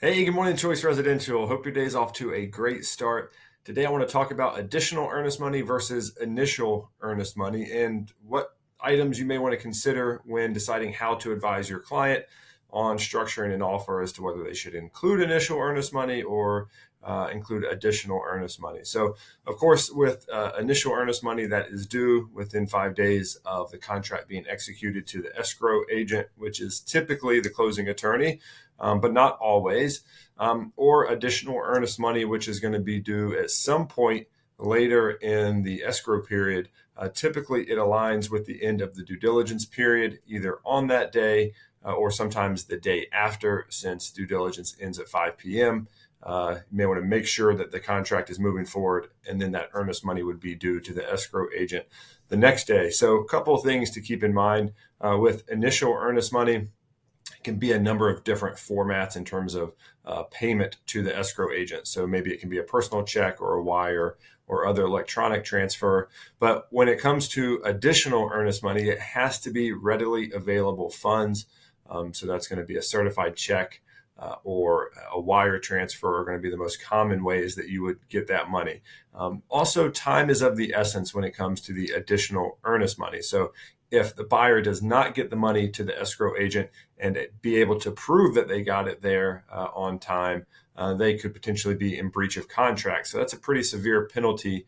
Hey, good morning, Choice Residential. Hope your day's off to a great start. Today, I want to talk about additional earnest money versus initial earnest money and what items you may want to consider when deciding how to advise your client on structuring an offer as to whether they should include initial earnest money or include additional earnest money. So, of course, with initial earnest money that is due within 5 days of the contract being executed to the escrow agent, which is typically the closing attorney, but not always, or additional earnest money, which is going to be due at some point later in the escrow period. Typically, it aligns with the end of the due diligence period, either on that day or sometimes the day after, since due diligence ends at 5 p.m. You may want to make sure that the contract is moving forward, and then that earnest money would be due to the escrow agent the next day. So, a couple of things to keep in mind with initial earnest money. It can be a number of different formats in terms of payment to the escrow agent. So maybe it can be a personal check or a wire or other electronic transfer. But when it comes to additional earnest money, it has to be readily available funds. So that's going to be a certified check or a wire transfer are going to be the most common ways that you would get that money. Also, time is of the essence when it comes to the additional earnest money. So if the buyer does not get the money to the escrow agent and be able to prove that they got it there on time, they could potentially be in breach of contract. So that's a pretty severe penalty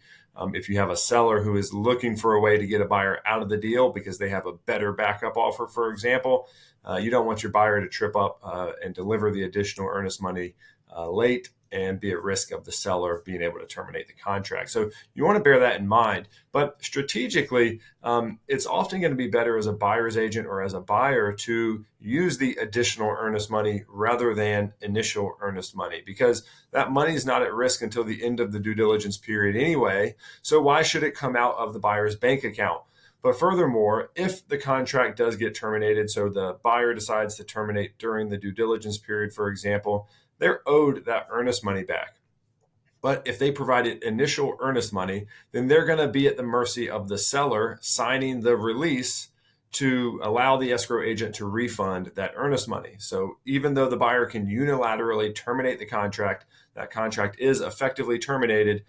if you have a seller who is looking for a way to get a buyer out of the deal because they have a better backup offer, for example. You don't want your buyer to trip up and deliver the additional earnest money late and be at risk of the seller being able to terminate the contract. So you want to bear that in mind. But strategically, it's often going to be better as a buyer's agent or as a buyer to use the additional earnest money rather than initial earnest money, because that money is not at risk until the end of the due diligence period anyway. So why should it come out of the buyer's bank account? But furthermore, if the contract does get terminated, so the buyer decides to terminate during the due diligence period, for example, they're owed that earnest money back. But if they provided initial earnest money, then they're going to be at the mercy of the seller signing the release to allow the escrow agent to refund that earnest money. So even though the buyer can unilaterally terminate the contract, that contract is effectively terminated,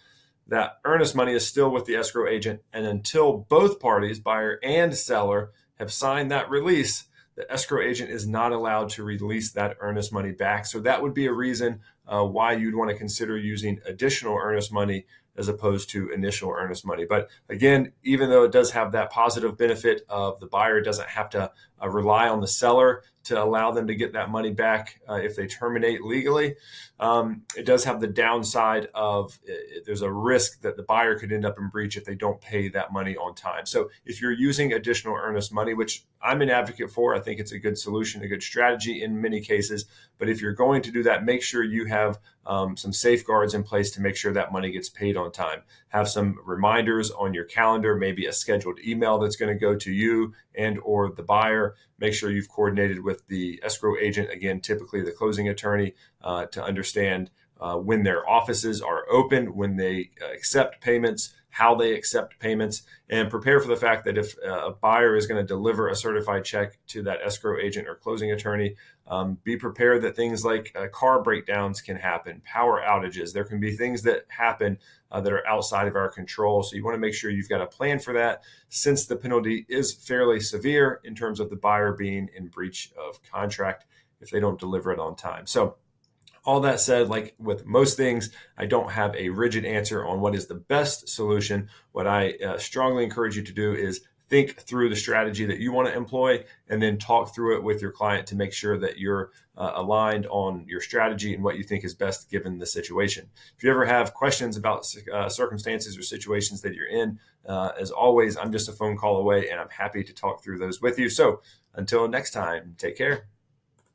that earnest money is still with the escrow agent. And until both parties, buyer and seller, have signed that release, the escrow agent is not allowed to release that earnest money back. So that would be a reason why you'd want to consider using additional earnest money as opposed to initial earnest money. But again, even though it does have that positive benefit of the buyer doesn't have to rely on the seller to allow them to get that money back if they terminate legally, it does have the downside of there's a risk that the buyer could end up in breach if they don't pay that money on time. So if you're using additional earnest money, which I'm an advocate for, I think it's a good solution, a good strategy in many cases. But if you're going to do that, make sure you have some safeguards in place to make sure that money gets paid on time. Have some reminders on your calendar, maybe a scheduled email that's going to go to you and or the buyer. Make sure you've coordinated with the escrow agent, again, typically the closing attorney, to understand when their offices are open, when they accept payments, how they accept payments, and prepare for the fact that if a buyer is going to deliver a certified check to that escrow agent or closing attorney, be prepared that things like car breakdowns can happen, power outages. There can be things that happen that are outside of our control. So you want to make sure you've got a plan for that, since the penalty is fairly severe in terms of the buyer being in breach of contract if they don't deliver it on time. So all that said, like with most things, I don't have a rigid answer on what is the best solution. What I strongly encourage you to do is think through the strategy that you want to employ and then talk through it with your client to make sure that you're aligned on your strategy and what you think is best given the situation. If you ever have questions about circumstances or situations that you're in, as always, I'm just a phone call away and I'm happy to talk through those with you. So until next time, take care.